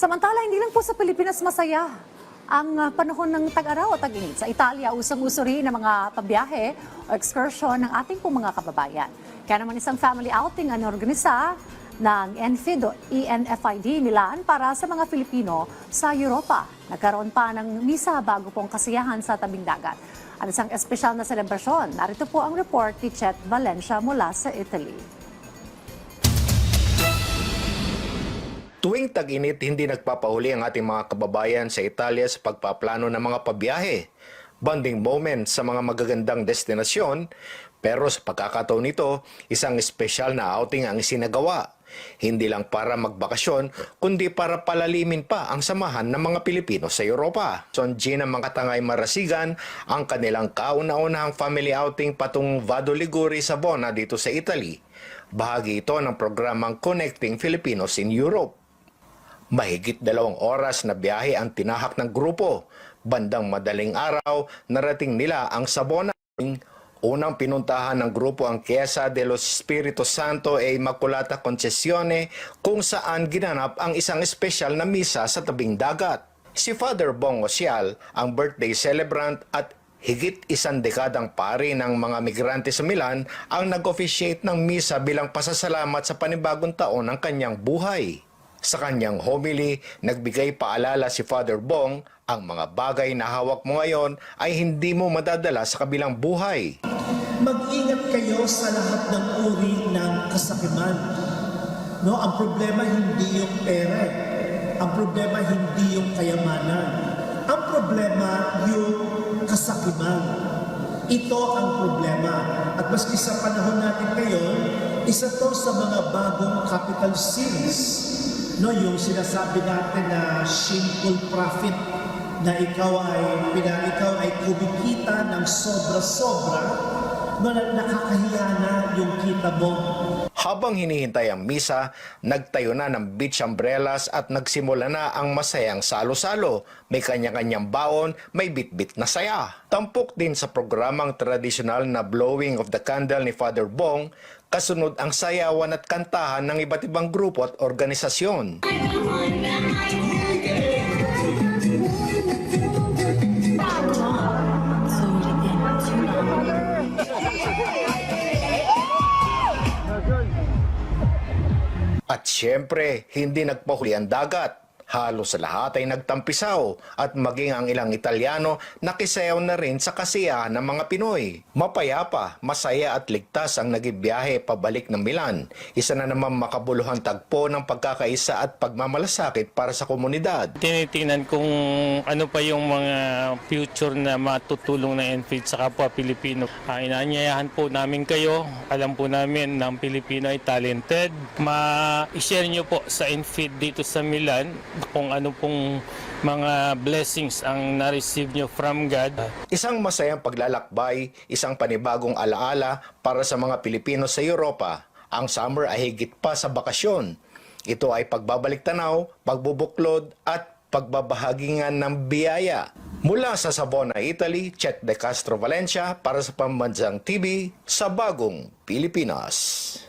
Samantala, hindi lang po sa Pilipinas masaya ang panahon ng tag-araw o tag-init. Sa Italia, usang-uso rin ang mga pabiyahe o excursion ng ating pong mga kababayan. Kaya naman isang family outing ang organisa ng ENFID o ENFID nilaan para sa mga Filipino sa Europa. Nagkaroon pa ng misa bago pong kasiyahan sa tabing dagat. At isang espesyal na selebrasyon. Narito po ang report ni Chet Valencia mula sa Italy. Tuwing tag-init, hindi nagpapahuli ang ating mga kababayan sa Italia sa pagpaplano ng mga pabiyahe. Bonding moment sa mga magagandang destinasyon, pero sa pagkakataon nito, isang espesyal na outing ang isinagawa. Hindi lang para magbakasyon, kundi para palalimin pa ang samahan ng mga Pilipino sa Europa. Son Gina Makatangay Marasigan ang kanilang kauna-unahang family outing patung Vado Ligure sa Bona dito sa Italy. Bahagi ito ng programang Connecting Filipinos in Europe. Mahigit 2 oras na biyahe ang tinahak ng grupo. Bandang madaling araw, narating nila ang Sabona. Unang pinuntahan ng grupo ang Chiesa dello Spirito Santo e Immacolata Concezione kung saan ginanap ang isang espesyal na misa sa tabing dagat. Si Father Bong Ocial, ang birthday celebrant at higit 1 dekadang pari ng mga migrante sa Milan, ang nag-officiate ng misa bilang pasasalamat sa panibagong taon ng kanyang buhay. Sa kanyang homily, nagbigay paalala si Father Bong, ang mga bagay na hawak mo ngayon ay hindi mo madadala sa kabilang buhay. Mag-ingat kayo sa lahat ng uri ng kasakiman. No, ang problema hindi yung pera. Ang problema hindi yung kayamanan. Ang problema yung kasakiman. Ito ang problema. At maski sa panahon natin ngayon, isa to sa mga bagong capital sins. No, yung sinasabi natin na shameful profit, na ikaw ay kumikita ng sobra-sobra, no, nakakahiya na yung kita mo. Habang hinihintay ang misa, nagtayo na ng beach umbrellas at nagsimula na ang masayang salo-salo. May kanya-kanyang baon, may bit-bit na saya. Tampok din sa programang tradisyonal na blowing of the candle ni Father Bong, kasunod ang sayawan at kantahan ng iba't ibang grupo at organisasyon. At siyempre, hindi nagpahuli ang dagat. Halos sa lahat ay nagtampisaw at maging ang ilang Italiano nakisayaw na rin sa kasiyahan ng mga Pinoy. Mapayapa, masaya at ligtas ang nagbibiyahe pabalik ng Milan. Isa na naman makabuluhang tagpo ng pagkakaisa at pagmamalasakit para sa komunidad. Tinitingnan kung ano pa yung mga future na matutulong ng ENFID sa kapwa Pilipino. Inaanyayahan po namin kayo. Alam po namin na ang Pilipino ay talented. Ma-share nyo po sa ENFID dito sa Milan kung ano pong mga blessings ang na-receive nyo from God. Isang masayang paglalakbay, isang panibagong alaala para sa mga Pilipino sa Europa. Ang summer ay higit pa sa bakasyon. Ito ay pagbabalik tanaw, pagbubuklod at pagbabahagingan ng biyaya. Mula sa Sabona, Italy, Chet De Castro Valencia para sa Pambansang TV sa Bagong Pilipinas.